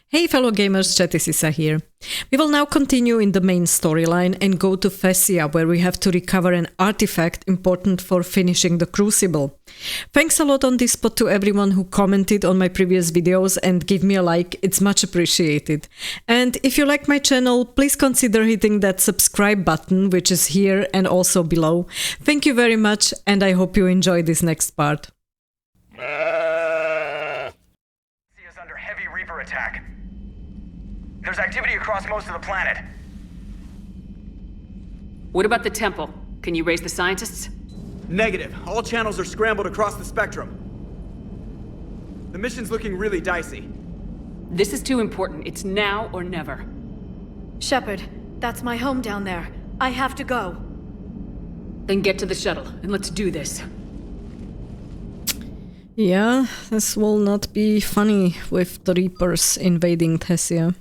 Hey fellow gamers, Chatty Sisa here. We will now continue in the main storyline and go to Thessia, where we have to recover an artifact important for finishing the Crucible. Thanks a lot on this spot to everyone who commented on my previous videos and give me a like, it's much appreciated. And if you like my channel, please consider hitting that subscribe button, which is here and also below. Thank you very much, and I hope you enjoy this next part. Thessia's under heavy Reaper attack. There's activity across most of the planet. What about the temple? Can you raise the scientists? Negative. All channels are scrambled across the spectrum. The mission's looking really dicey. This is too important. It's now or never. Shepard, that's my home down there. I have to go. Then get to the shuttle, and let's do this. Yeah, this will not be funny with the Reapers invading Thessia.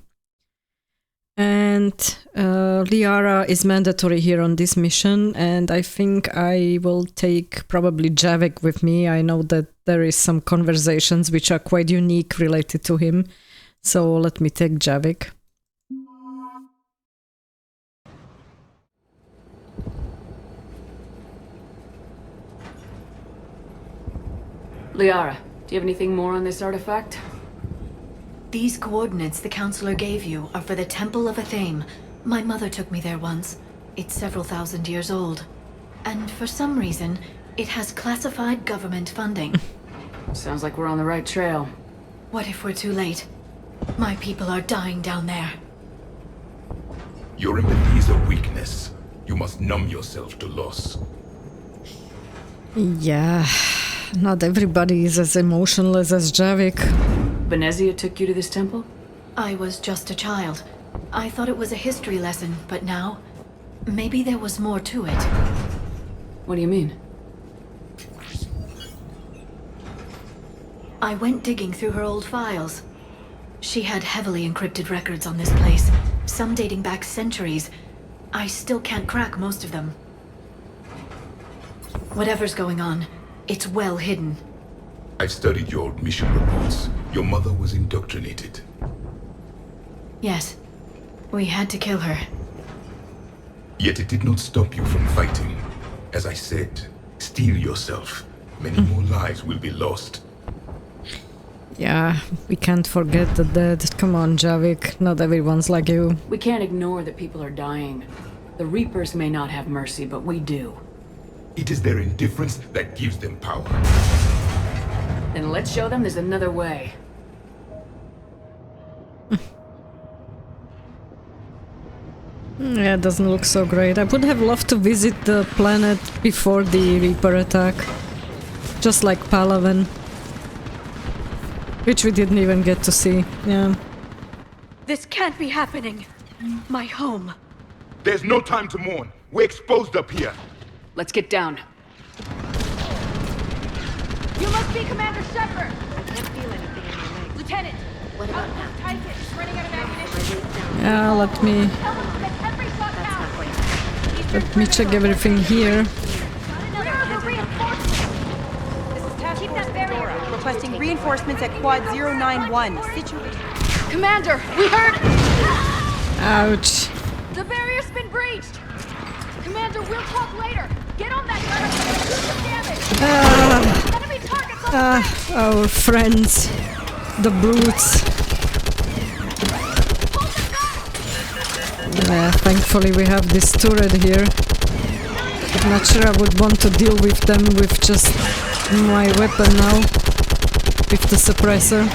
And Liara is mandatory here on this mission, and I think I will take probably Javik with me. I know that there is some conversations which are quite unique related to him, so let me take Javik. Liara, do you have anything more on this artifact? These coordinates the Councilor gave you are for the Temple of Athame. My mother took me there once. It's several thousand years old. And for some reason, it has classified government funding. Sounds like we're on the right trail. What if we're too late? My people are dying down there. Your empathy is a weakness. You must numb yourself to loss. Yeah, not everybody is as emotionless as Javik. Venezia took you to this temple? I was just a child. I thought it was a history lesson, but now, maybe there was more to it. What do you mean? I went digging through her old files. She had heavily encrypted records on this place, some dating back centuries. I still can't crack most of them. Whatever's going on, it's well hidden. I've studied your old mission reports. Your mother was indoctrinated. Yes, we had to kill her. Yet it did not stop you from fighting. As I said, steel yourself. Many more lives will be lost. Yeah, we can't forget the dead. Come on, Javik, not everyone's like you. We can't ignore that people are dying. The Reapers may not have mercy, but we do. It is their indifference that gives them power. Then let's show them there's another way. Yeah, it doesn't look so great. I would have loved to visit the planet before the Reaper attack. Just like Palaven. Which we didn't even get to see, yeah. This can't be happening. My home. There's no time to mourn. We're exposed up here. Let's get down. You must be Commander Shepard! I can't feel anything in my legs. Lieutenant! What about now? Type it. It's running out of ammunition. Yeah, let me check everything here. Keep that barrier. Requesting reinforcements at Quad 091. Situation. Commander, we heard... Ouch. The barrier's been breached! Commander, we'll talk later. Get on that gun and do some damage. Enemy targets on the bridge. Our friends, the brutes. Yeah, thankfully we have this turret here. Not sure I would want to deal with them with just my weapon now. With the suppressor.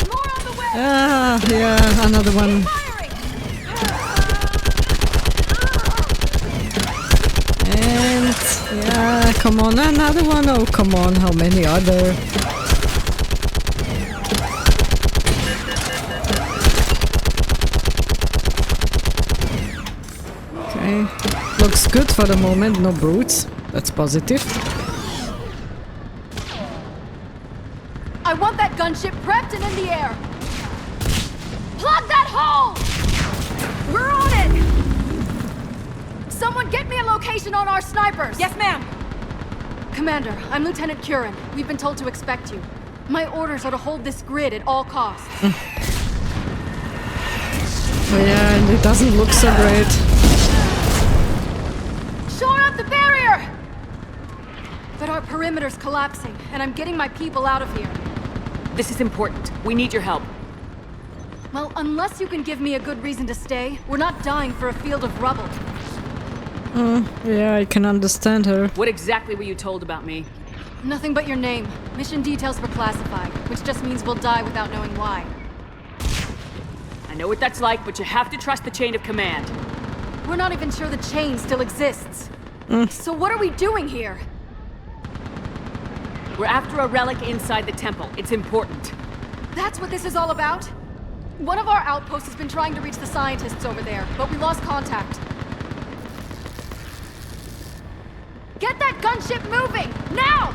More on the way. Yeah, another one. And yeah, come on, another one. Oh, come on, how many are there? Okay, looks good for the moment, no brutes. That's positive. I want that gunship prepped and in the air. Plug that hole! We're on it! Someone get me a location on our snipers! Yes, ma'am! Commander, I'm Lieutenant Curran. We've been told to expect you. My orders are to hold this grid at all costs. Yeah, and it doesn't look so great. Shore up the barrier! But our perimeter's collapsing, and I'm getting my people out of here. This is important. We need your help. Well, unless you can give me a good reason to stay, we're not dying for a field of rubble. Yeah, I can understand her. What exactly were you told about me? Nothing but your name. Mission details were classified, which just means we'll die without knowing why. I know what that's like, but you have to trust the chain of command. We're not even sure the chain still exists. So what are we doing here? We're after a relic inside the temple. It's important. That's what this is all about? One of our outposts has been trying to reach the scientists over there, but we lost contact. Get that gunship moving! Now!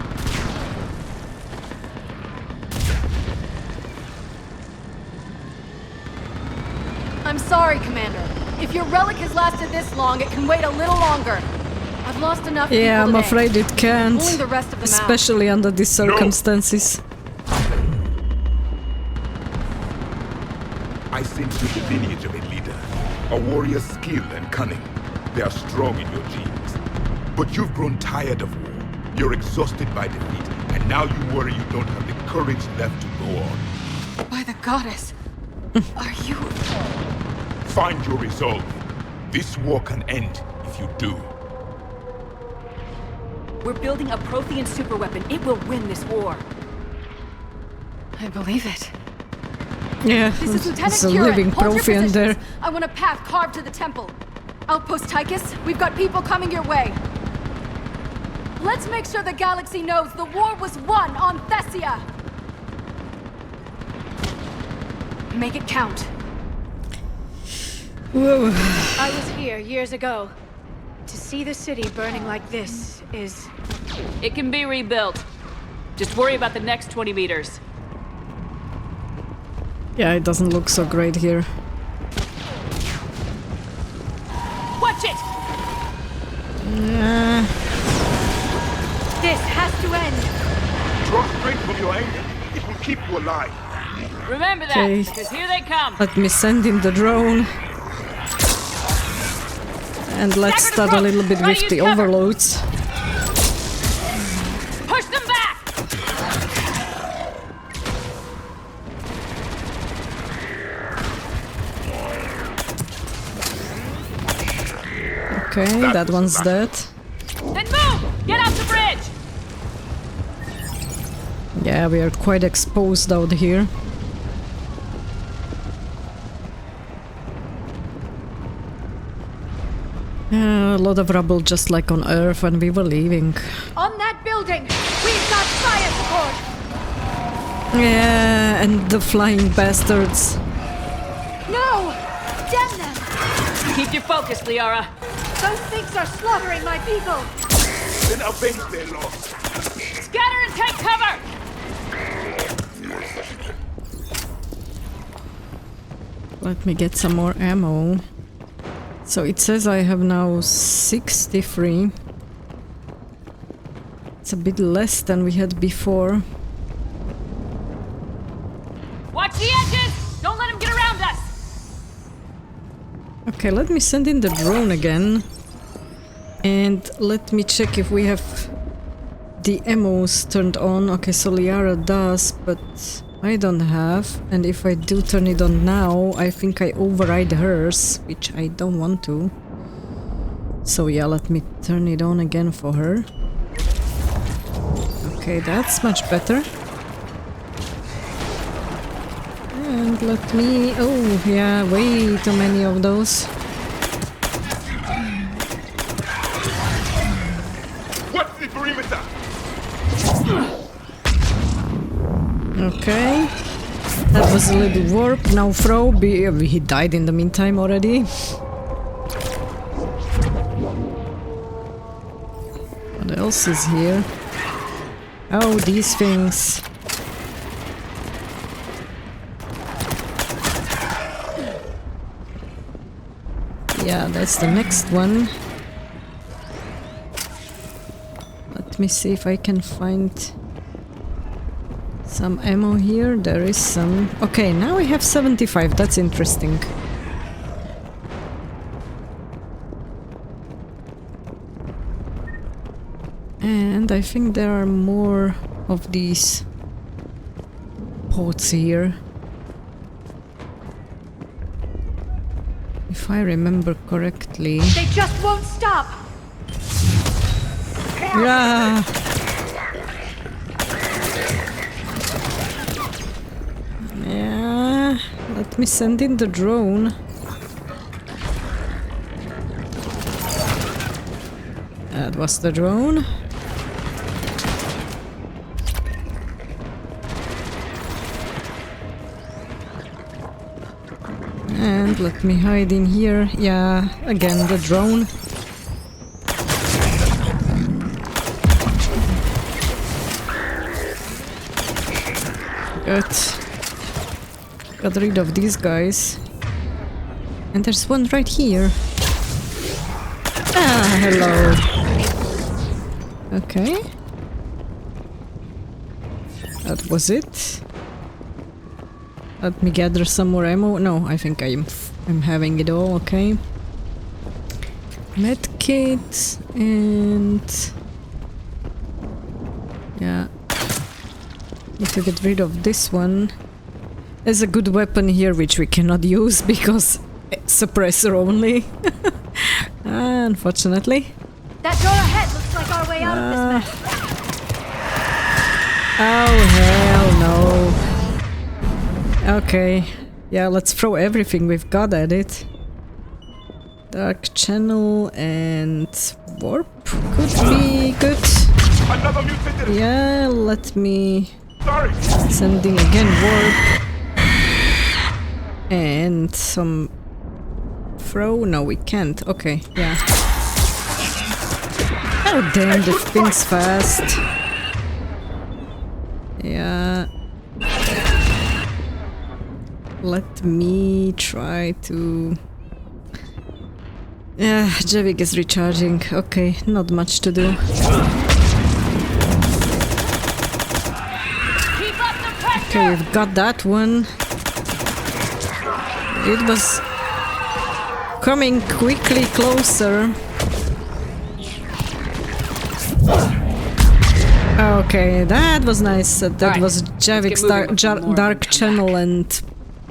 I'm sorry, Commander. If your relic has lasted this long, it can wait a little longer. I've lost enough people Yeah, I'm today. afraid it can't. Pulling the rest of them out. Especially under these circumstances. I sense you the lineage of a leader, a warrior's skill and cunning. They are strong in your genes. But you've grown tired of war. You're exhausted by defeat, and now you worry you don't have the courage left to go on. By the goddess, are you... Find your resolve. This war can end if you do. We're building a Prothean superweapon. It will win this war. I believe it. Yeah, This is Lieutenant it's a Kieran. living Hold your Prothean there. positions. I want a path carved to the temple. Outpost Tychus, we've got people coming your way. Let's make sure the galaxy knows the war was won on Thessia. Make it count. Whoa. I was here years ago. To see the city burning like this is... It can be rebuilt. Just worry about the next 20 meters. Yeah, it doesn't look so great here. Watch it! Yeah. This has to end! Draw strength from your anger. It will keep you alive. Remember that, Okay. because here they come. Let me send in the drone. And let's start a little bit with the overloads. Push them back! Okay, that one's dead. Then move! Get off the bridge! Yeah, we are quite exposed out here. A lot of rubble just like on Earth when we were leaving. On that building! We've got fire support! Yeah, and the flying bastards. No! Damn them! Keep your focus, Liara. Those things are slaughtering my people! Then avenge their loss. Scatter and take cover! Let me get some more ammo. So it says I have now 63. It's a bit less than we had before. Watch the edges! Don't let him get around us! Okay, let me send in the drone again. And let me check if we have the ammos turned on. Okay, so Liara does, but I don't have. And if I do turn it on now, I think I override hers, which I don't want to. So yeah, let me turn it on again for her. Okay, that's much better. And let me... Oh, yeah, way too many of those. What's the perimeter? Okay. That was a little warp. Now throw. He died in the meantime already. What else is here? Oh, these things. Yeah, that's the next one. Let me see if I can find Some ammo here, there is some. Okay, now we have 75, that's interesting. And I think there are more of these pods here. If I remember correctly. They just won't stop! Yeah. Yeah, let me send in the drone. That was the drone. And let me hide in here. Yeah, again the drone. Good. Got rid of these guys. And there's one right here. Ah, hello. Okay. That was it. Let me gather some more ammo. No, I think I'm having it all, okay. Medkit and... yeah. Need to get rid of this one. There's a good weapon here which we cannot use because suppressor only. Unfortunately. That door ahead looks like our way out of this mess. Oh hell no. Okay. Yeah, let's throw everything we've got at it. Dark channel and warp could be good. Another mutant! Yeah, let me Sorry! sending again warp. And some throw? No, we can't. Okay, yeah. Oh damn, the thing's fast. Yeah. Let me try to... yeah, Javik is recharging. Okay, not much to do. Okay, we've got that one. It was coming quickly closer. Okay, that was nice. That was Javik's dark channel and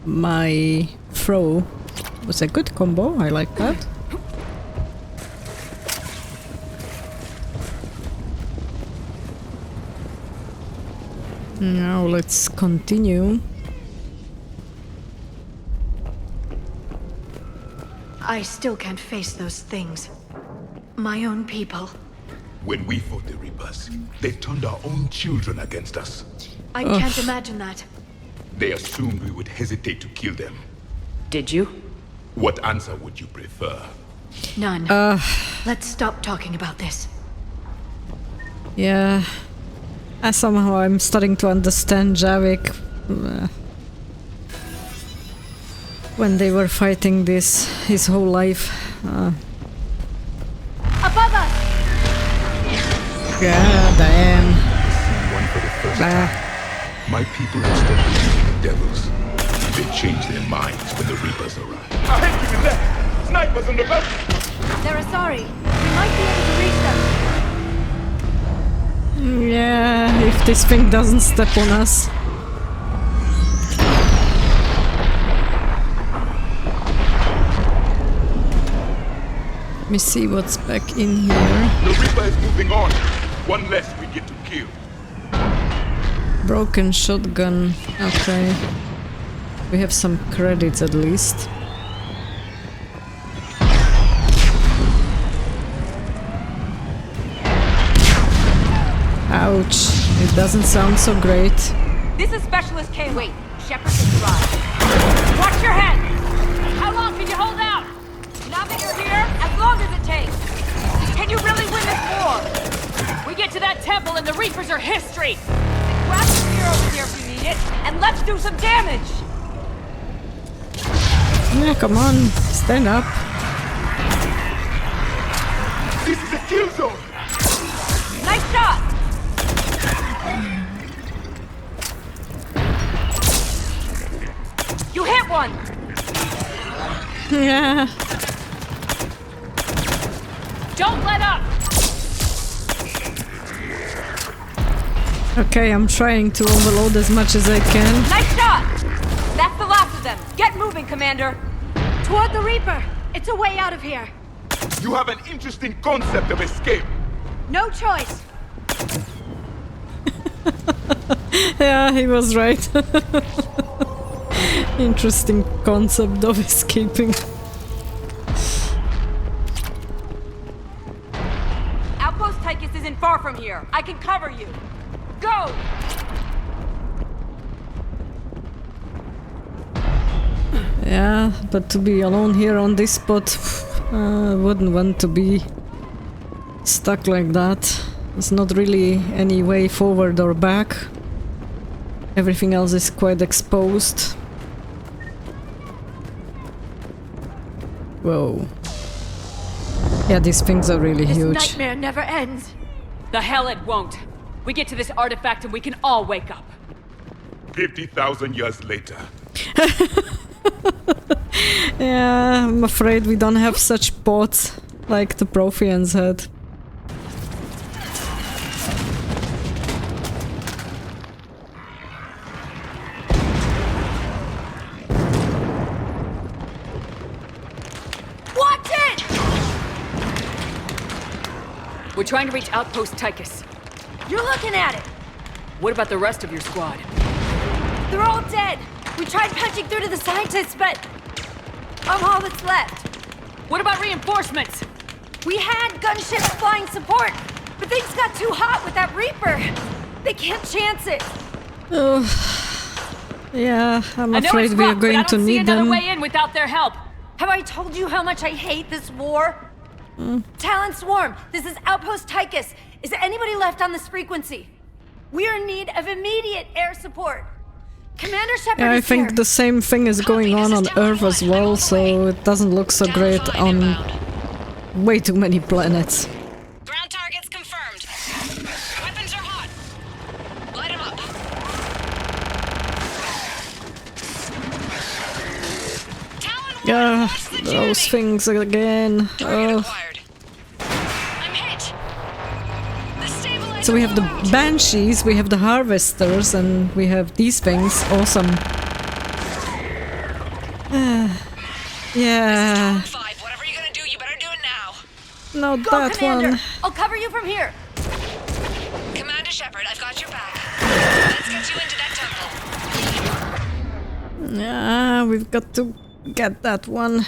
my throw. Was a good combo, I like that. Now let's continue. I still can't face those things. My own people. When we fought the Reapers, they turned our own children against us. I can't imagine that. They assumed we would hesitate to kill them. Did you? What answer would you prefer? None. Let's stop talking about this. Yeah. Somehow I'm starting to understand Javik. When they were fighting this his whole life. Above us! God damn. One for the first time. My people have stopped believing in devils. They changed their minds when the Reapers arrived. I hate giving that! Snipers on the back! They're Asari. We might be able to reach them. Yeah, if this thing doesn't step on us. Let me see what's back in here. The Reaper is moving on. One less we get to kill. Broken shotgun. Okay. We have some credits at least. Ouch. It doesn't sound so great. This is Specialist K. Wait, Shepard is arrived. Watch your head! How long can you hold out? Now that you're here, as long as it takes. Can you really win this war? We get to that temple and the Reapers are history. Then grab the spear over here if you need it, and let's do some damage. Yeah, come on. Stand up. This is a kill zone! Nice shot! one! Yeah. Don't let up! Okay, I'm trying to overload as much as I can. Nice shot! That's the last of them. Get moving, Commander. Toward the Reaper! It's a way out of here! You have an interesting concept of escape. No choice! Yeah, he was right. Interesting concept of escaping. Outpost Tychus isn't far from here. I can cover you. Go! Yeah, but to be alone here on this spot, I wouldn't want to be stuck like that. There's not really any way forward or back. Everything else is quite exposed. Whoa. Yeah, these things are really huge. This nightmare never ends. The hell it won't. We get to this artifact and we can all wake up. 50,000 years later. Yeah, I'm afraid we don't have such pods like the Protheans had. Watch it! We're trying to reach Outpost Tychus. You're looking at it! What about the rest of your squad? They're all dead! We tried punching through to the scientists, but I'm all that's left. What about reinforcements? We had gunships flying support, but things got too hot with that Reaper. They can't chance it. Oh, yeah, I'm I know afraid it's we are rough, but I going don't to see need another them. way in without their help. Have I told you how much I hate this war? Talon Swarm, this is Outpost Tychus. Is there anybody left on this frequency? We are in need of immediate air support. Commander Shepard Yeah, I is think here. the same thing is going on Earth as well, so it doesn't look so great on way too many planets. Ground targets confirmed. Weapons are hot. Light them up. Yeah, those things again. I'm hit. The stabilizer So we have the won't. Banshees, we have the Harvesters, and we have these things. Awesome. Yeah, 5. Whatever you're gonna do, you better do it now. not Go, that Commander! one. I'll cover you from here. Commander Shepard, I've got your back. Let's get you into that temple. Yeah, we've got to get that one.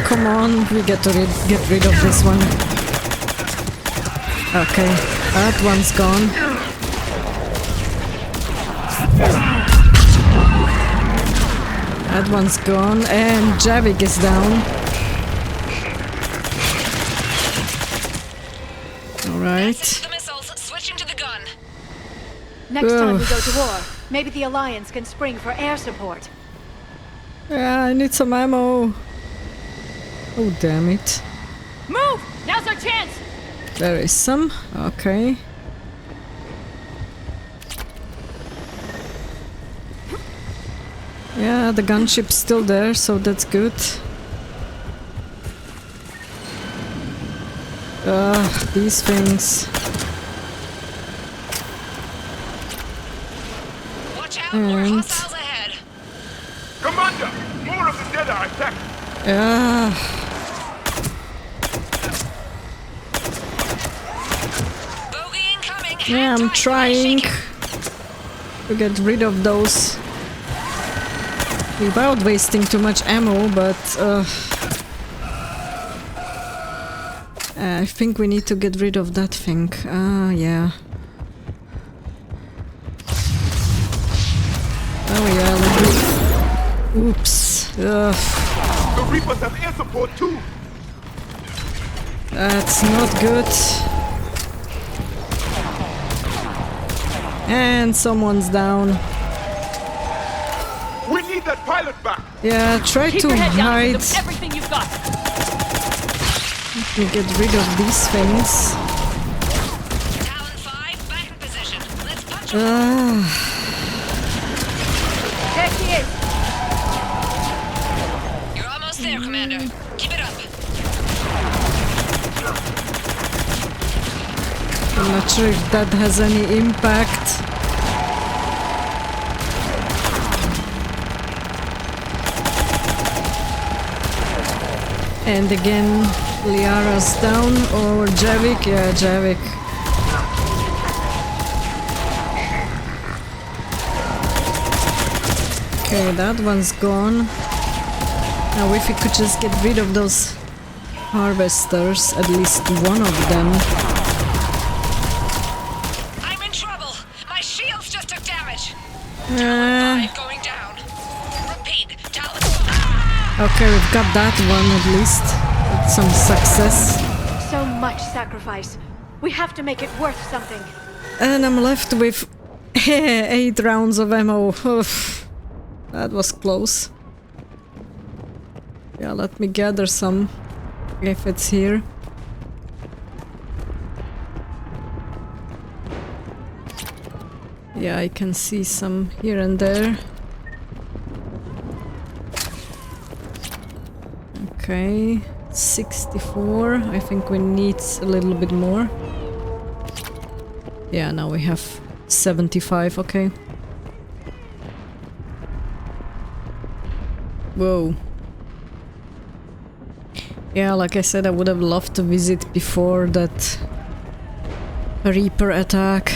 Come on, we get rid of this one. Okay, that one's gone. That one's gone, and Javik is down. Alright. The missiles, switching to the gun. Next time we go to war, maybe the Alliance can spring for air support. Yeah, I need some ammo. Oh, damn it. Move! Now's our chance! There is some. Okay. Yeah, the gunship's still there, so that's good. These things. Watch out, more And hostiles ahead. Commander, more of the dead are attacked. Bogey incoming. Yeah, I'm trying to get rid of those without wasting too much ammo, but I think we need to get rid of that thing. Yeah. Oh yeah, let me... Oops. The Reapers have air support too. That's not good. And someone's down. We need that pilot back. Yeah, try Keep to your head down and hide. give them everything you've got. Let me get rid of these things. Talon 5, back in position. There she is! You're almost there, Commander. Keep it up. I'm not sure if that has any impact. And again, Liara's down, or Javik? Yeah, Javik. Okay, that one's gone. Now if we could just get rid of those harvesters, at least one of them. I'm in trouble. My shields just took damage. Talent 5 going down. Repeat, Talent 5. Okay, we've got that one at least. With some success. So much sacrifice. We have to make it worth something. And I'm left with 8 rounds of ammo. Oof. That was close. Yeah, let me gather some, if it's here. Yeah, I can see some here and there. Okay, 64. I think we need a little bit more. Yeah, now we have 75, okay. Whoa. Yeah, like I said, I would have loved to visit before that Reaper attack.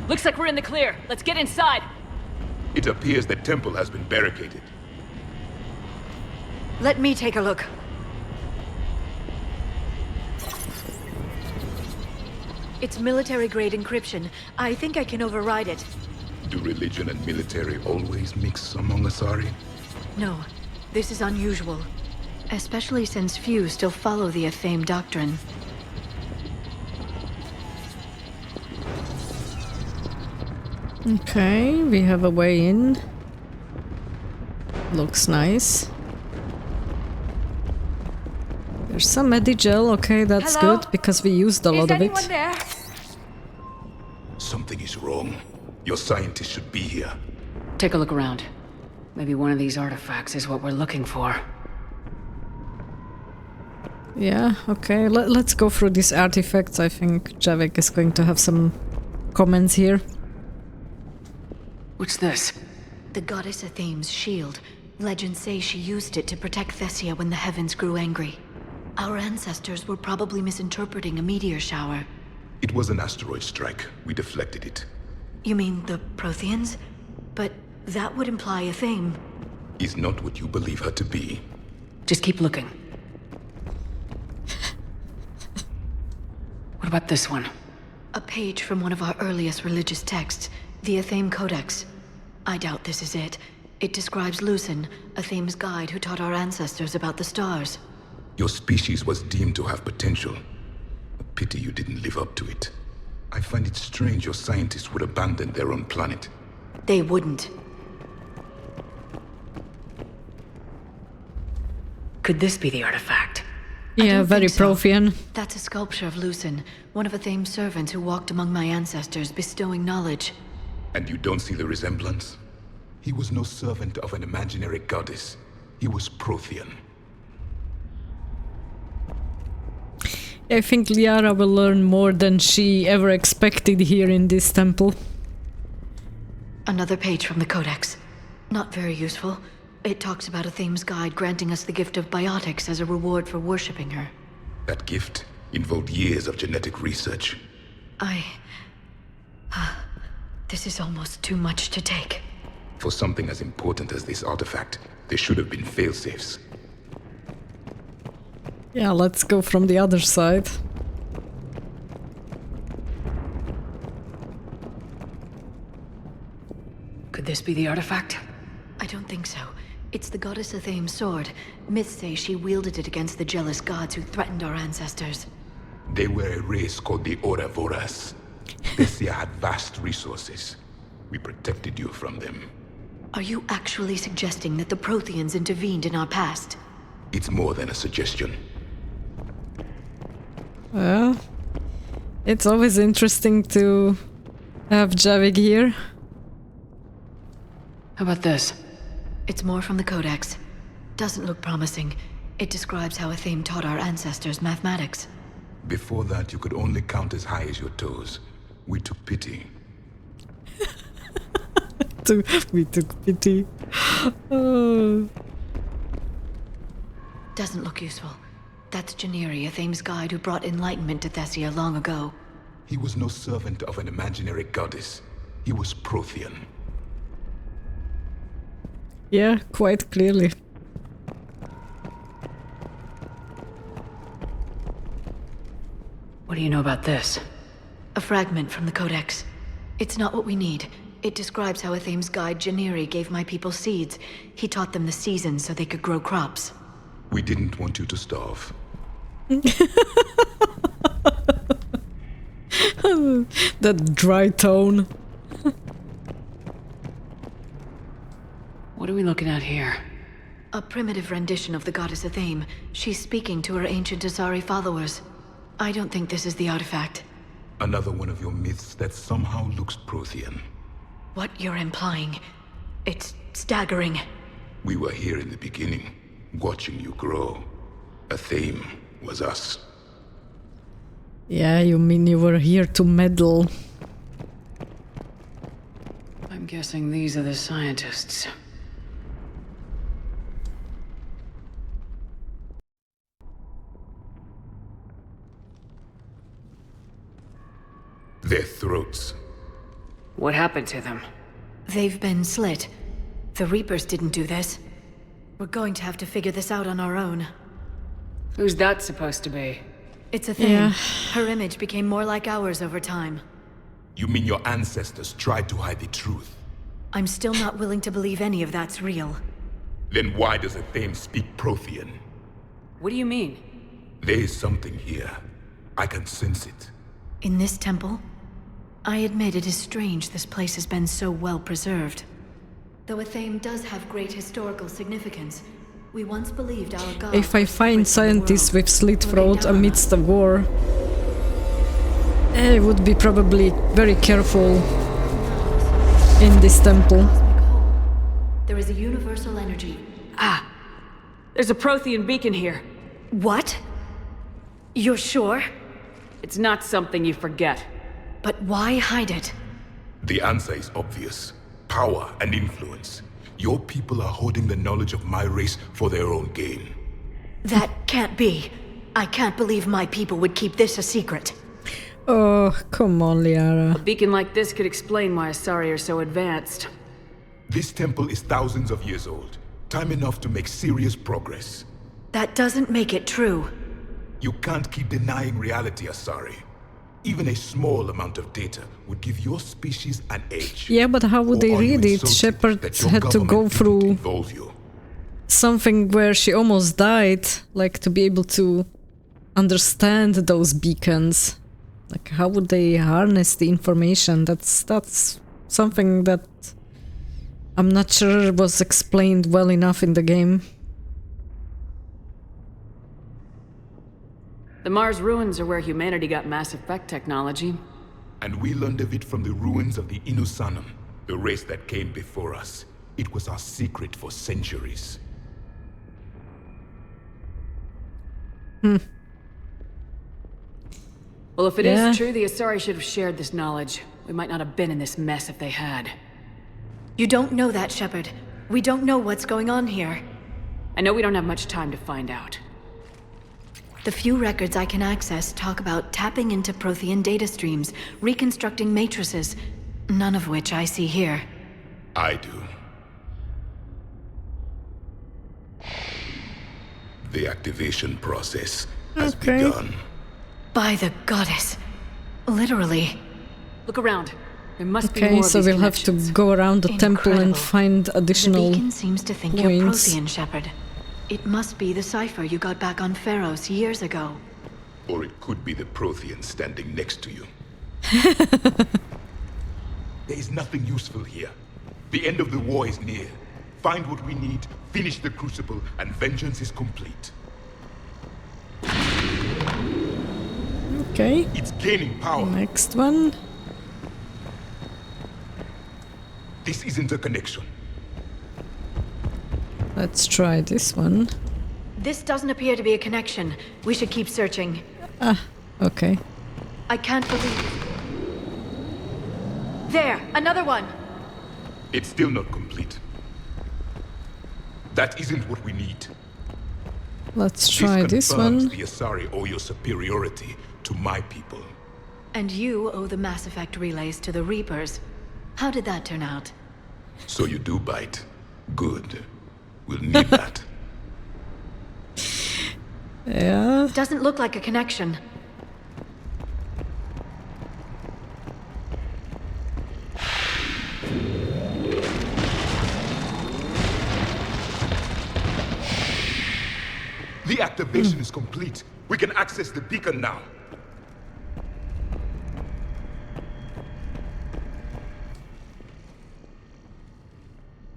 Looks like we're in the clear. Let's get inside. It appears the temple has been barricaded. Let me take a look. It's military-grade encryption. I think I can override it. Do religion and military always mix among Asari? No, this is unusual. Especially since few still follow the Athame doctrine. Okay, we have a way in. Looks nice. There's some Medigel, okay, that's Hello? good, because we used a lot of it. Is anyone there? Something is wrong. Your scientists should be here. Take a look around. Maybe one of these artifacts is what we're looking for. Yeah, okay, let's go through these artifacts. I think Javik is going to have some comments here. What's this? The goddess Athame's shield. Legends say she used it to protect Thessia when the heavens grew angry. Our ancestors were probably misinterpreting a meteor shower. It was an asteroid strike. We deflected it. You mean the Protheans? But that would imply Athame. Is not what you believe her to be. Just keep looking. What about this one? A page from one of our earliest religious texts, the Athame Codex. I doubt this is it. It describes Lucen, Athame's guide who taught our ancestors about the stars. Your species was deemed to have potential. A pity you didn't live up to it. I find it strange your scientists would abandon their own planet. They wouldn't. Could this be the artifact? Yeah, don't very think so. Prothean. That's a sculpture of Lucen, one of Athame's servants who walked among my ancestors, bestowing knowledge. And you don't see the resemblance? He was no servant of an imaginary goddess. He was Prothean. I think Liara will learn more than she ever expected here in this temple. Another page from the Codex. Not very useful. It talks about Athame's guide granting us the gift of biotics as a reward for worshipping her. That gift involved years of genetic research. This is almost too much to take. For something as important as this artifact, there should have been failsafes. Yeah, let's go from the other side. Could this be the artifact? I don't think so. It's the goddess Athame's sword. Myths say she wielded it against the jealous gods who threatened our ancestors. They were a race called the Ouroboros. Thessia had vast resources. We protected you from them. Are you actually suggesting that the Protheans intervened in our past? It's more than a suggestion. Well, It's always interesting to have Javik here. How about this? It's more from the Codex. Doesn't look promising. It describes how Athame taught our ancestors mathematics. Before that, you could only count as high as your toes. We took pity. We took pity. Oh. Doesn't look useful. That's Janiri, Athame's guide who brought enlightenment to Thessia long ago. He was no servant of an imaginary goddess. He was Prothean. Yeah, quite clearly. What do you know about this? A fragment from the Codex. It's not what we need. It describes how Athame's guide Janiri gave my people seeds. He taught them the seasons so they could grow crops. We didn't want you to starve. That dry tone. What are we looking at here? A primitive rendition of the goddess Athame. She's speaking to her ancient Asari followers. I don't think this is the artifact. Another one of your myths that somehow looks Prothean. What you're implying, it's staggering. We were here in the beginning, watching you grow. Athame was us. Yeah, you mean you were here to meddle? I'm guessing these are the scientists. Their throats. What happened to them? They've been slit. The Reapers didn't do this. We're going to have to figure this out on our own. Who's that supposed to be? It's a thing. Yeah. Her image became more like ours over time. You mean your ancestors tried to hide the truth? I'm still not willing to believe any of that's real. Then why does Athame speak Prothean? What do you mean? There is something here. I can sense it. In this temple? I admit it is strange this place has been so well preserved. Though Athame does have great historical significance, we once believed our god... If I find scientists with slit throat amidst the war, I would be probably very careful in this temple. There is a universal energy. Ah! There's a Prothean beacon here. What? You're sure? It's not something you forget. But why hide it? The answer is obvious. Power and influence. Your people are holding the knowledge of my race for their own gain. That can't be. I can't believe my people would keep this a secret. Oh, come on, Liara. A beacon like this could explain why Asari are so advanced. This temple is thousands of years old. Time enough to make serious progress. That doesn't make it true. You can't keep denying reality, Asari. Even a small amount of data would give your species an edge. Yeah, but how would they Or are you read it? insulted Shepard that your had to go government didn't through involve you? something where she almost died, like to be able to understand those beacons. Like, how would they harness the information? That's something that I'm not sure was explained well enough in the game. The Mars ruins are where humanity got Mass Effect technology. And we learned of it from the ruins of the Inusanum, the race that came before us. It was our secret for centuries. Well, if it is true, the Asari should have shared this knowledge. We might not have been in this mess if they had. You don't know that, Shepard. We don't know what's going on here. I know we don't have much time to find out. The few records I can access talk about tapping into Prothean data streams, reconstructing matrices, none of which I see here. I do. The activation process has begun. By the goddess. Literally. Look around. There must be more Okay, of so these we'll have to connections. go around the temple and Incredible. find additional The beacon seems to think you're points. Prothean, Shepard. It must be the cipher you got back on Pharos years ago. Or it could be the Prothean standing next to you. There is nothing useful here. The end of the war is near. Find what we need, finish the Crucible, and vengeance is complete. Okay. It's gaining power. Next one. This isn't a connection. Let's try this one. This doesn't appear to be a connection. We should keep searching. Ah, okay. I can't believe... There! Another one! It's still not complete. That isn't what we need. Let's try this one. The Asari owe your superiority to my people. And you owe the Mass Effect relays to the Reapers. How did that turn out? So you do bite. Good. We'll need that. Yeah. Doesn't look like a connection. The activation is complete. We can access the beacon now.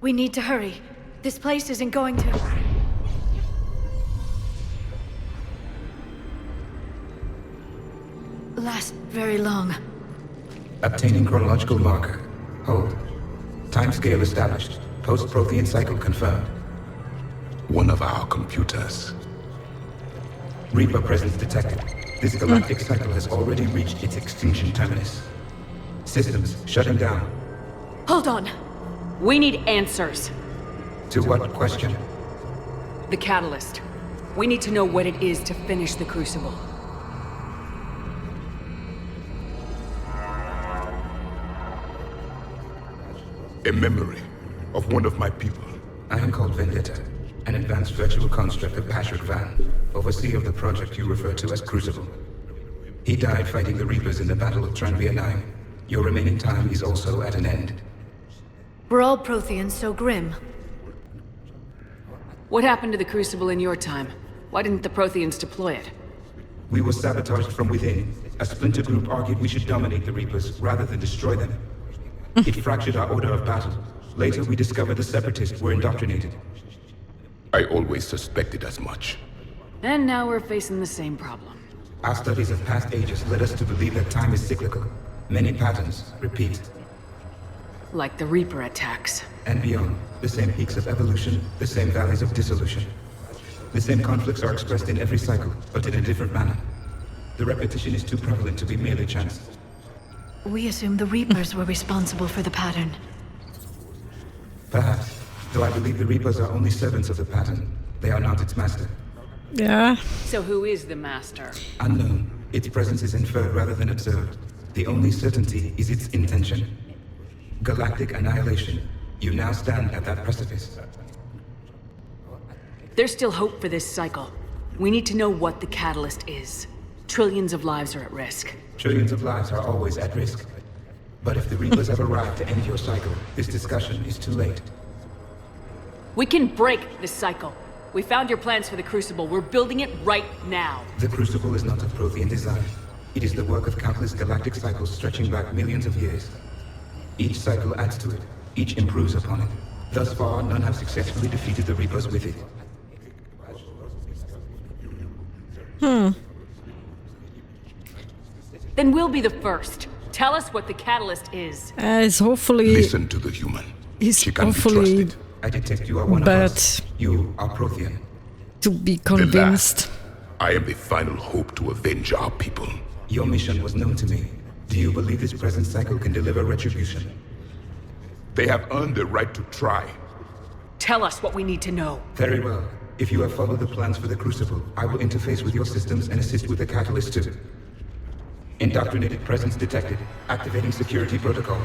We need to hurry. This place isn't going to... last very long. Obtaining chronological marker. Hold. Timescale established. Post-Prothean cycle confirmed. One of our computers. Reaper presence detected. This galactic cycle has already reached its extinction terminus. Systems shutting down. Hold on. We need answers. To what question? The catalyst. We need to know what it is to finish the Crucible. A memory of one of my people. I am called Vendetta, an advanced virtual construct of Patrick Van, overseer of the project you refer to as Crucible. He died fighting the Reapers in the Battle of Tranvia 9. Your remaining time is also at an end. Were all Protheans so grim? What happened to the Crucible in your time? Why didn't the Protheans deploy it? We were sabotaged from within. A splinter group argued we should dominate the Reapers rather than destroy them. It fractured our order of battle. Later, we discovered the Separatists were indoctrinated. I always suspected as much. And now we're facing the same problem. Our studies of past ages led us to believe that time is cyclical. Many patterns repeat. Like the Reaper attacks. And beyond, the same peaks of evolution, the same valleys of dissolution. The same conflicts are expressed in every cycle, but in a different manner. The repetition is too prevalent to be merely chance. We assumed the Reapers were responsible for the pattern. Perhaps, though I believe the Reapers are only servants of the pattern. They are not its master. Yeah. So who is the master? Unknown. Its presence is inferred rather than observed. The only certainty is its intention. Galactic annihilation. You now stand at that precipice. There's still hope for this cycle. We need to know what the catalyst is. Trillions of lives are at risk. Trillions of lives are always at risk. But if the Reapers have arrived to end your cycle, this discussion is too late. We can break this cycle. We found your plans for the Crucible. We're building it right now. The Crucible is not of Prothean design. It is the work of countless galactic cycles stretching back millions of years. Each cycle adds to it. Each improves upon it. Thus far, none have successfully defeated the Reapers with it. Then we'll be the first. Tell us what the catalyst is. As hopefully... Listen to the human. She can be hopefully trusted. I detect you are one of us. You are Prothean. to be The convinced. last. I am the final hope to avenge our people. Your mission was known to me. Do you believe this present cycle can deliver retribution? They have earned the right to try. Tell us what we need to know. Very well. If you have followed the plans for the Crucible, I will interface with your systems and assist with the catalyst too. Indoctrinated presence detected. Activating security protocol.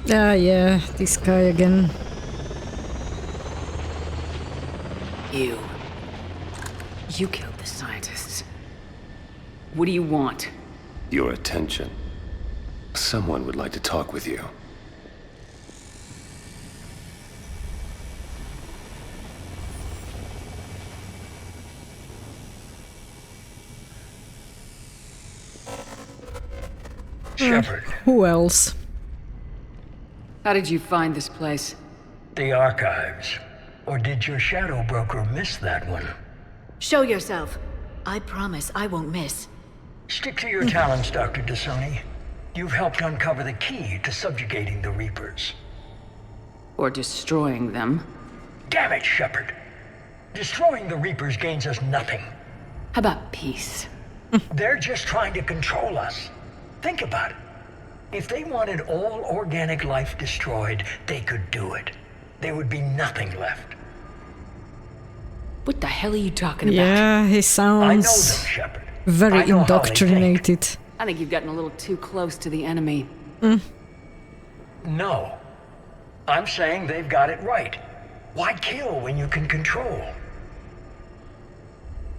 Ah, yeah, this guy again. You killed the scientists. What do you want? Your attention. Someone would like to talk with you. Shepard. Who else? How did you find this place? The archives. Or did your shadow broker miss that one? Show yourself. I promise I won't miss. Stick to your talents, Dr. Dasoni. You've helped uncover the key to subjugating the Reapers. Or destroying them. Damn it, Shepard. Destroying the Reapers gains us nothing. How about peace? They're just trying to control us. Think about it. If they wanted all organic life destroyed, they could do it. There would be nothing left. What the hell are you talking about? Yeah, he sounds very indoctrinated. I think you've gotten a little too close to the enemy. No. I'm saying they've got it right. Why kill when you can control?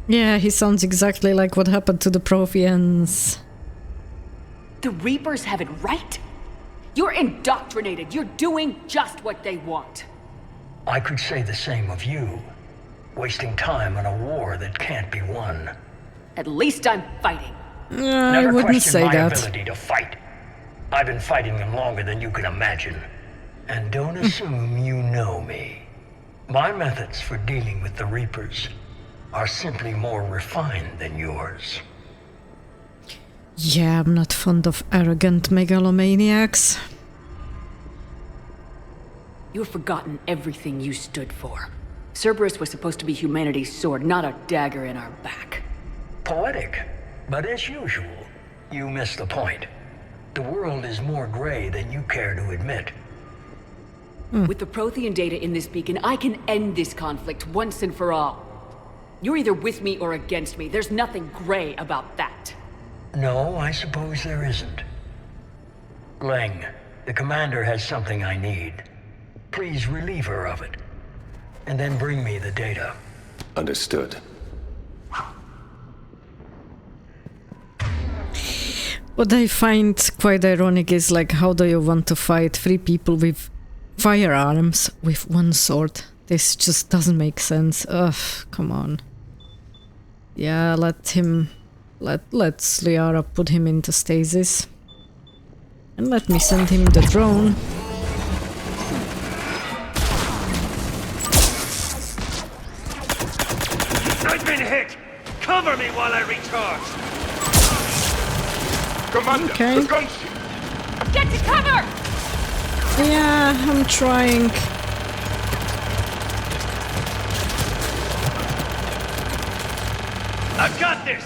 Yeah, he sounds exactly like what happened to the Protheans. The Reapers have it right? You're indoctrinated. You're doing just what they want. I could say the same of you. Wasting time on a war that can't be won. At least I'm fighting. I wouldn't say my that. Ability to fight. I've been fighting them longer than you can imagine. And don't assume you know me. My methods for dealing with the Reapers are simply more refined than yours. Yeah, I'm not fond of arrogant megalomaniacs. You've forgotten everything you stood for. Cerberus was supposed to be humanity's sword, not a dagger in our back. Poetic, but as usual, you miss the point. The world is more gray than you care to admit. With the Prothean data in this beacon, I can end this conflict once and for all. You're either with me or against me. There's nothing gray about that. No, I suppose there isn't. Leng, the commander has something I need. Please relieve her of it. And then bring me the data. Understood. What I find quite ironic is like, how do you want to fight 3 people with firearms with 1 sword? This just doesn't make sense. Ugh, come on. Yeah, let's Liara put him into stasis. And let me send him the drone. I've been hit! Cover me while I recharge! Commander, okay. the gunship! Get to cover! Yeah, I'm trying. I've got this!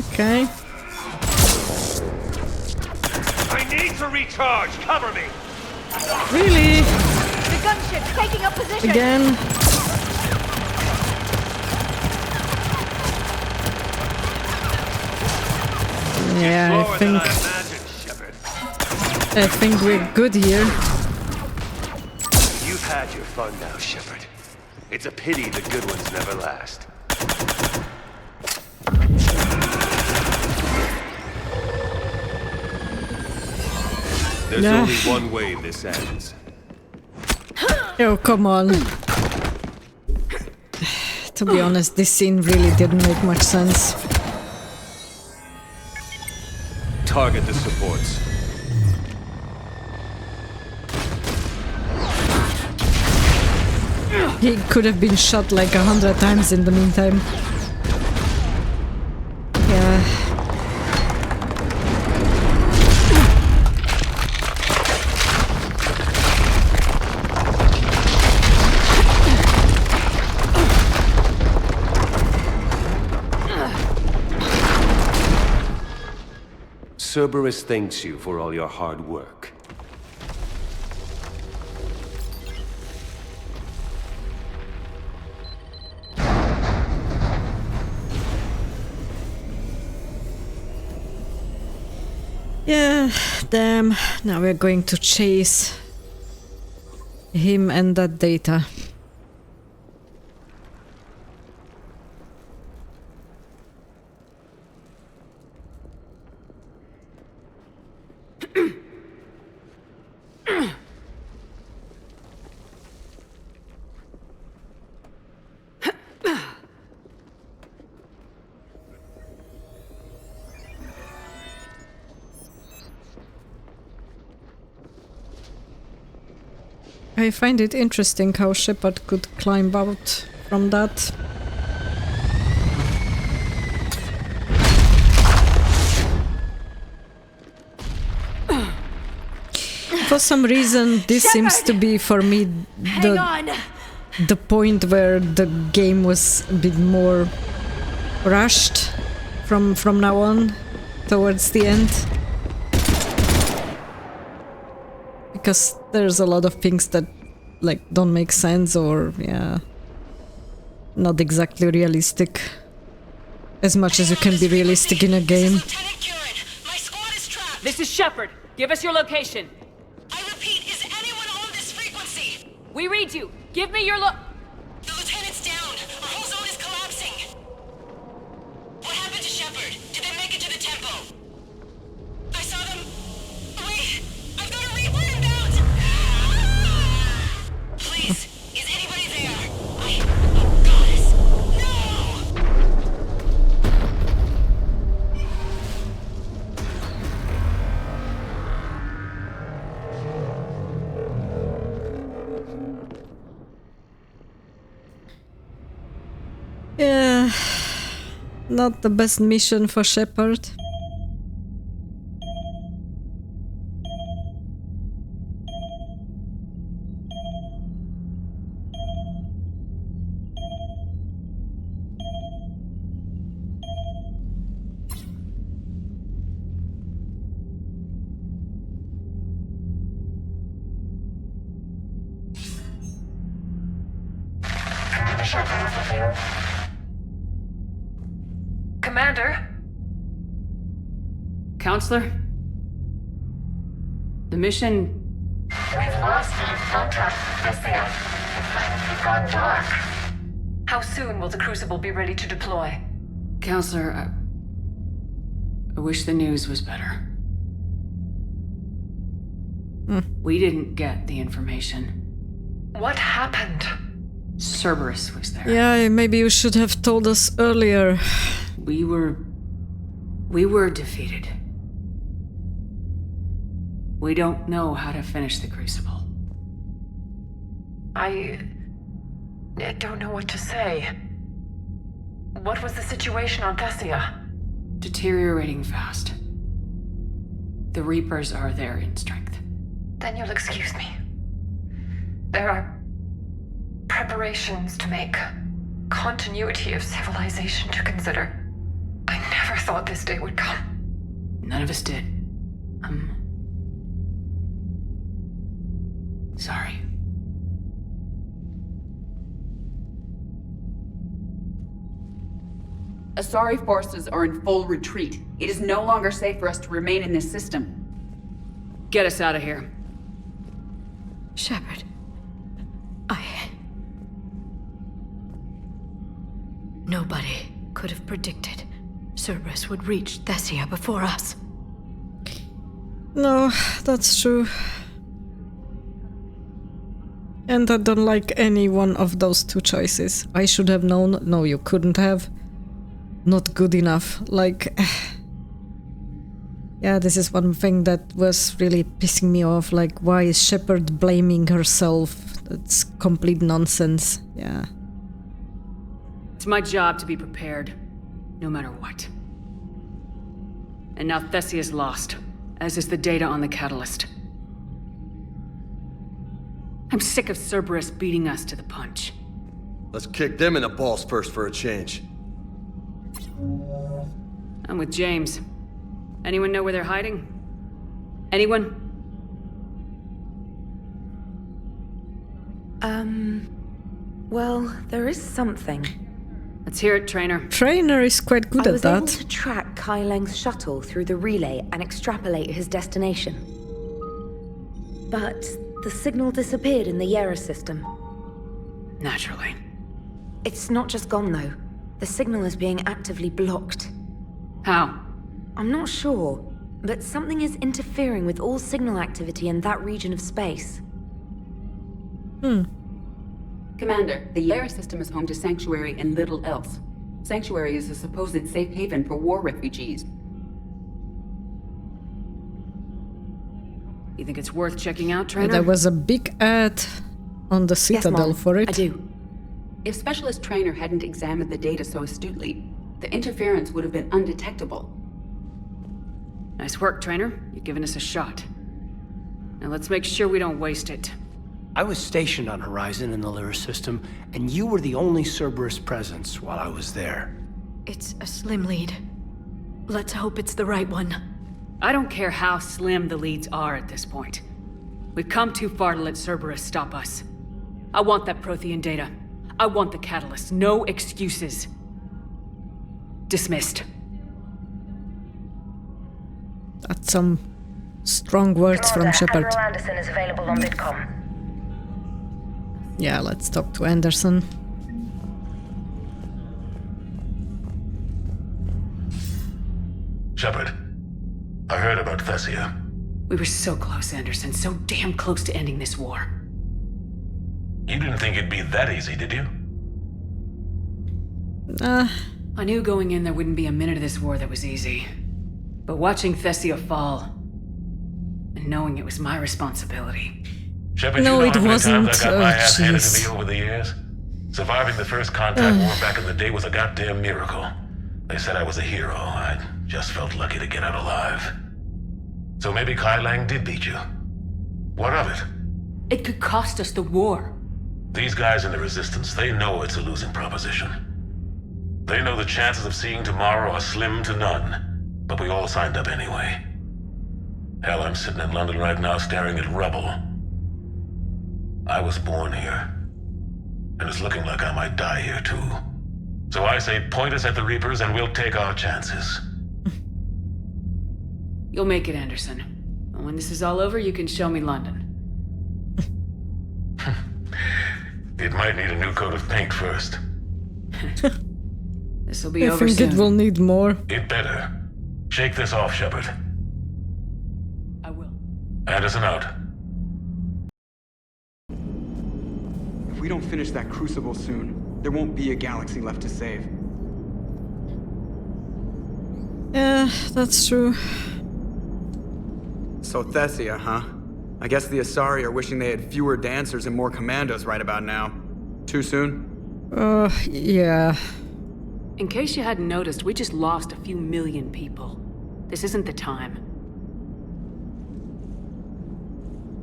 Okay. I need to recharge! Cover me! Really? The gunship's taking up position! Again? Yeah, I think we're good here. You've had your fun now, Shepard. It's a pity the good ones never last. There's only one way this ends. Oh, come on. To be honest, this scene really didn't make much sense. Target the supports. He could have been shot like 100 times in the meantime. Yeah. Cerberus thanks you for all your hard work. Yeah, damn. Now we're going to chase him and that data. I find it interesting how Shepard could climb out from that. For some reason, this seems to be, for me, the point where the game was a bit more rushed from now on, towards the end. Because there's a lot of things that, like, don't make sense or, yeah, not exactly realistic. As much as you can be realistic in a game. This is Shepard. Give us your location. I repeat, is anyone on this frequency? We read you. Give me your The lieutenant's down. Our whole zone is collapsing. What happened to Shepard? Did they make it to the temple? I saw them. Wait, I've got a Reaper inbound. Please, is anybody there? Oh, goddess. No! Yeah, not the best mission for Shepard. Commander? Councilor? The mission... We've lost contact with Thessia. It's finally gone dark. How soon will the Crucible be ready to deploy? Councilor, I wish the news was better. We didn't get the information. What happened? Cerberus was there. Yeah, maybe you should have told us earlier. We were defeated. We don't know how to finish the Crucible. I don't know what to say. What was the situation on Thessia? Deteriorating fast. The Reapers are there in strength. Then you'll excuse me. There are preparations to make, continuity of civilization to consider. I never thought this day would come. None of us did. Sorry. Asari forces are in full retreat. It is no longer safe for us to remain in this system. Get us out of here. Shepard. Nobody could have predicted Cerberus would reach Thessia before us. No, that's true. And I don't like any one of those two choices. I should have known. No, you couldn't have. Not good enough. Like... Yeah, this is one thing that was really pissing me off. Like, why is Shepard blaming herself? That's complete nonsense. Yeah. It's my job to be prepared, no matter what. And now Thessia's lost, as is the data on the catalyst. I'm sick of Cerberus beating us to the punch. Let's kick them in the balls first for a change. I'm with James. Anyone know where they're hiding? Anyone? Well, there is something. Let's hear it, Trainer. Trainer is quite good at that. I was able to track Kai Leng's shuttle through the relay and extrapolate his destination. But the signal disappeared in the Liara system. Naturally. It's not just gone, though. The signal is being actively blocked. How? I'm not sure, but something is interfering with all signal activity in that region of space. Commander, the Liara system is home to Sanctuary and little else. Sanctuary is a supposed safe haven for war refugees. You think it's worth checking out, Trainer? There was a big ad on the Citadel for it. I do. If Specialist Trainer hadn't examined the data so astutely, the interference would have been undetectable. Nice work, Trainer. You've given us a shot. Now let's make sure we don't waste it. I was stationed on Horizon in the Liara system, and you were the only Cerberus presence while I was there. It's a slim lead. Let's hope it's the right one. I don't care how slim the leads are at this point. We've come too far to let Cerberus stop us. I want that Prothean data. I want the catalyst. No excuses. Dismissed. That's some strong words from Shepard. Admiral Anderson is available on Midcom. Yeah, let's talk to Anderson. Shepard, I heard about Thessia. We were so close, Anderson. So damn close to ending this war. You didn't think it'd be that easy, did you? I knew going in there wouldn't be a minute of this war that was easy. But watching Thessia fall, and knowing it was my responsibility. Shepard, no, you know it wasn't. I got my ass handed to me over the years? Surviving the first contact war back in the day was a goddamn miracle. They said I was a hero. I just felt lucky to get out alive. So maybe Kai Lang did beat you. What of it? It could cost us the war. These guys in the Resistance, they know it's a losing proposition. They know the chances of seeing tomorrow are slim to none. But we all signed up anyway. Hell, I'm sitting in London right now staring at rubble. I was born here. And it's looking like I might die here too. So I say point us at the Reapers and we'll take our chances. You'll make it, Anderson. And when this is all over, you can show me London. It might need a new coat of paint first. This'll be over soon. I think it will need more. It better. Shake this off, Shepard. I will. Anderson out. If we don't finish that crucible soon, there won't be a galaxy left to save. Yeah, that's true. So Thessia, huh? I guess the Asari are wishing they had fewer dancers and more commandos right about now. Too soon? Yeah. In case you hadn't noticed, we just lost a few million people. This isn't the time.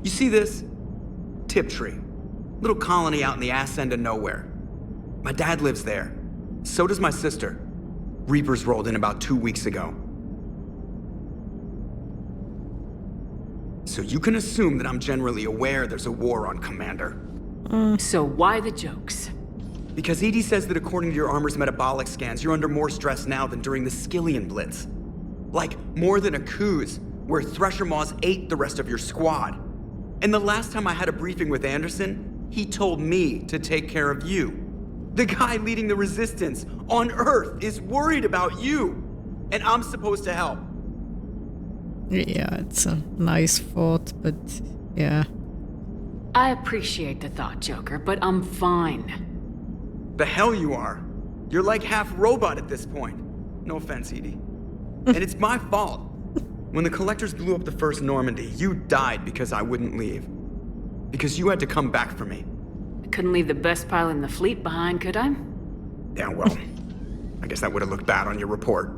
You see this? Tiptree. Little colony out in the ass end of nowhere. My dad lives there. So does my sister. Reapers rolled in about 2 weeks ago. So you can assume that I'm generally aware there's a war on, Commander. So why the jokes? Because EDI says that according to your armor's metabolic scans, you're under more stress now than during the Skillian Blitz. Like, more than a Kuz, where Thresher Maws ate the rest of your squad. And the last time I had a briefing with Anderson, he told me to take care of you. The guy leading the Resistance on Earth is worried about you. And I'm supposed to help. Yeah, it's a nice thought, but yeah. I appreciate the thought, Joker, but I'm fine. The hell you are. You're like half robot at this point. No offense, EDI. And it's my fault. When the Collectors blew up the first Normandy, you died because I wouldn't leave. Because you had to come back for me. I couldn't leave the best pilot in the fleet behind, could I? Yeah, well, I guess that would have looked bad on your report.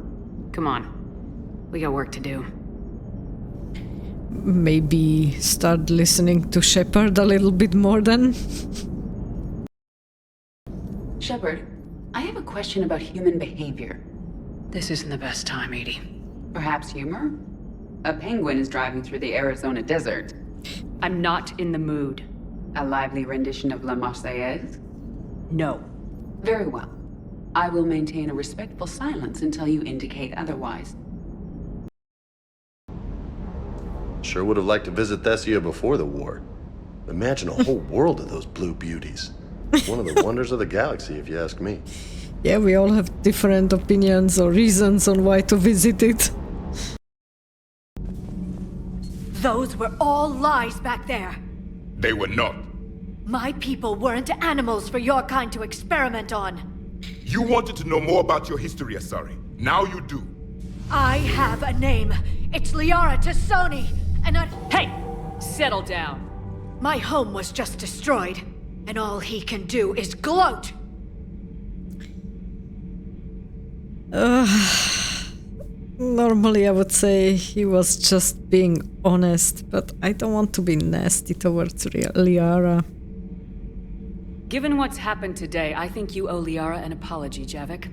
Come on. We got work to do. Maybe start listening to Shepard a little bit more then. Shepard, I have a question about human behavior. This isn't the best time, EDI. Perhaps humor? A penguin is driving through the Arizona desert. I'm not in the mood. A lively rendition of La Marseillaise? No. Very well. I will maintain a respectful silence until you indicate otherwise. Sure would have liked to visit Thessia before the war. Imagine a whole world of those blue beauties. One of the wonders of the galaxy, if you ask me. Yeah, we all have different opinions or reasons on why to visit it. Those were all lies back there. They were not. My people weren't animals for your kind to experiment on. You wanted to know more about your history, Asari. Now you do. I have a name. It's Liara Tassoni, and I... Hey! Settle down. My home was just destroyed. and all he can do is gloat. Normally I would say he was just being honest, but I don't want to be nasty towards Liara. Given what's happened today, I think you owe Liara an apology, Javik.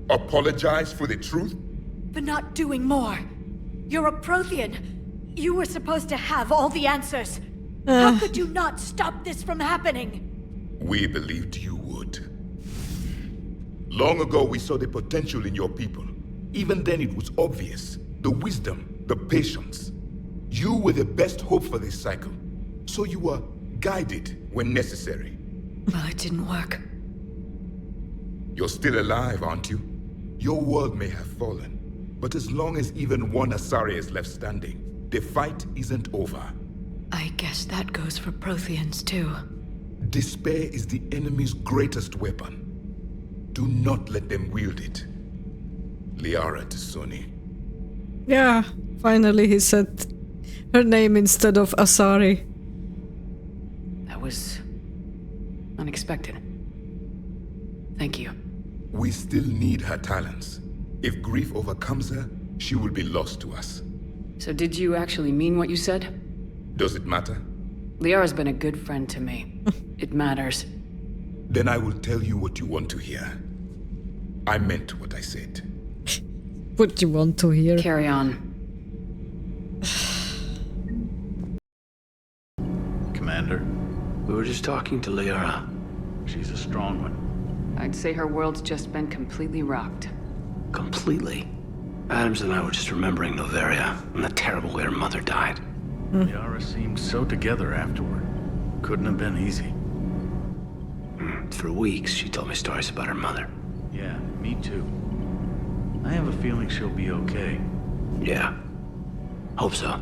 Apologize for the truth? For not doing more. You're a Prothean. You were supposed to have all the answers. How could you not stop this from happening? We believed you would. Long ago, we saw the potential in your people. Even then, it was obvious. The wisdom, the patience. You were the best hope for this cycle. So you were guided when necessary. Well, it didn't work. You're still alive, aren't you? Your world may have fallen, but as long as even one Asari is left standing, the fight isn't over. I guess that goes for Protheans, too. Despair is the enemy's greatest weapon. Do not let them wield it. Liara to Sony. Yeah, finally he said her name instead of Asari. That was unexpected. Thank you. We still need her talents. If grief overcomes her, she will be lost to us. So did you actually mean what you said? Does it matter? Liara's been a good friend to me. It matters. Then I will tell you what you want to hear. I meant what I said. What you want to hear? Carry on. Commander, we were just talking to Liara. She's a strong one. I'd say her world's just been completely rocked. Completely. Adams and I were just remembering Noveria and the terrible way her mother died. Liara seemed so together afterward. Couldn't have been easy. For weeks, she told me stories about her mother. Yeah, me too. I have a feeling she'll be okay. Yeah. Hope so.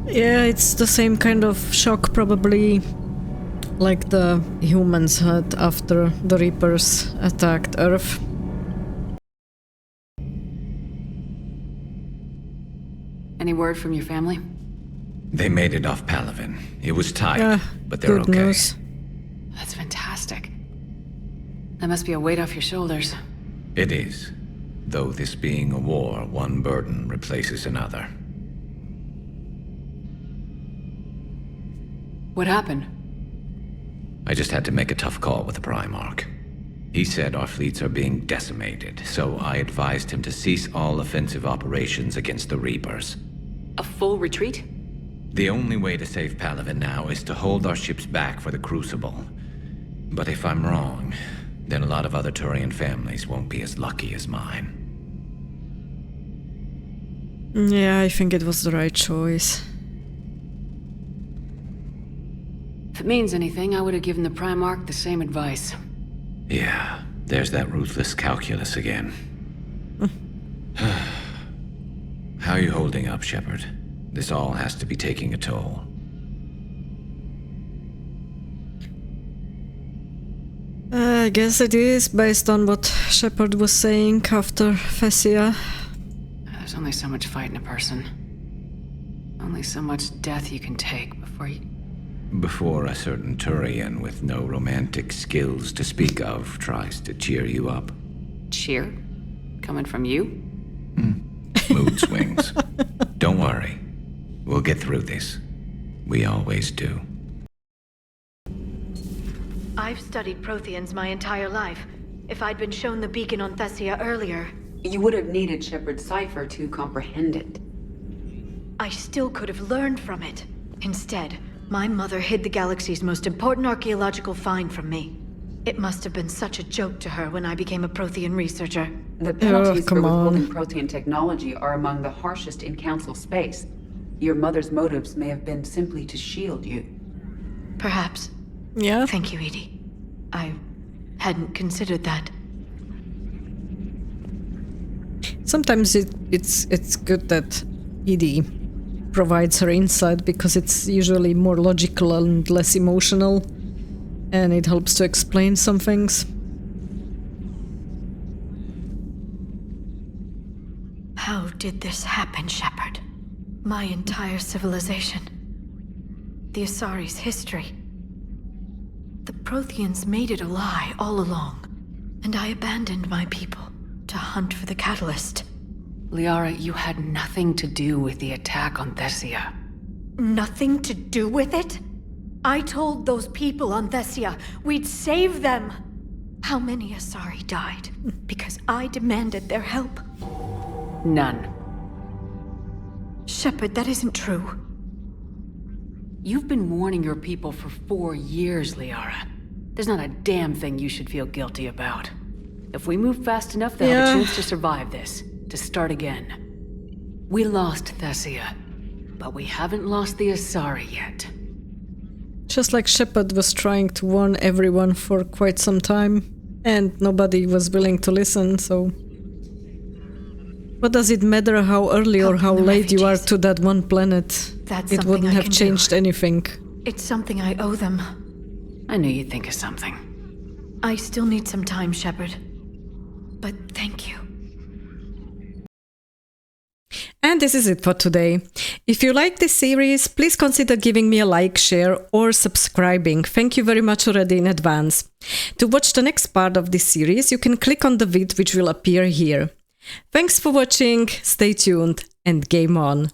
Yeah, it's the same kind of shock probably like the humans had after the Reapers attacked Earth. Any word from your family? They made it off Palaven. It was tight, but they're okay. News. That's fantastic. That must be a weight off your shoulders. It is. Though this being a war, one burden replaces another. What happened? I just had to make a tough call with the Primarch. He said our fleets are being decimated, so I advised him to cease all offensive operations against the Reapers. A full retreat? The only way to save Palaven now is to hold our ships back for the Crucible. But if I'm wrong, then a lot of other Turian families won't be as lucky as mine. Yeah, I think it was the right choice. If it means anything, I would have given the Primarch the same advice. Yeah, there's that ruthless calculus again. How are you holding up, Shepard? This all has to be taking a toll. I guess it is, based on what Shepard was saying after Thessia. There's only so much fight in a person. Only so much death you can take before you... Before a certain Turian with no romantic skills to speak of tries to cheer you up. Cheer? Coming from you? Mood swings. Don't worry. We'll get through this. We always do. I've studied Protheans my entire life. If I'd been shown the beacon on Thessia earlier... You would have needed Shepard's cipher to comprehend it. I still could have learned from it. Instead, my mother hid the galaxy's most important archaeological find from me. It must have been such a joke to her when I became a Prothean researcher. The penalties for withholding Prothean technology are among the harshest in Council space. Your mother's motives may have been simply to shield you. Perhaps. Yeah. Thank you, Edie. I hadn't considered that. Sometimes it's good that Edie provides her insight because it's usually more logical and less emotional, and it helps to explain some things. How did this happen, Shepard? My entire civilization. the Asari's history. The Protheans made it a lie all along, and I abandoned my people to hunt for the catalyst. Liara, you had nothing to do with the attack on Thessia. Nothing to do with it? I told those people on Thessia we'd save them. How many Asari died because I demanded their help? None. Shepard, that isn't true. You've been warning your people for 4 years, Liara. There's not a damn thing you should feel guilty about. If we move fast enough, they'll have a chance to survive this, to start again. We lost Thessia, but we haven't lost the Asari yet. Just like Shepard was trying to warn everyone for quite some time, and nobody was willing to listen, so... What does it matter how early or how late you are to that one planet? It wouldn't have changed anything. It's something I owe them. I knew you'd think of something. I still need some time, Shepard. But thank you. And this is it for today. If you like this series, please consider giving me a like, share, or subscribing. Thank you very much already in advance. To watch the next part of this series, you can click on the vid which will appear here. Thanks for watching, stay tuned, and game on!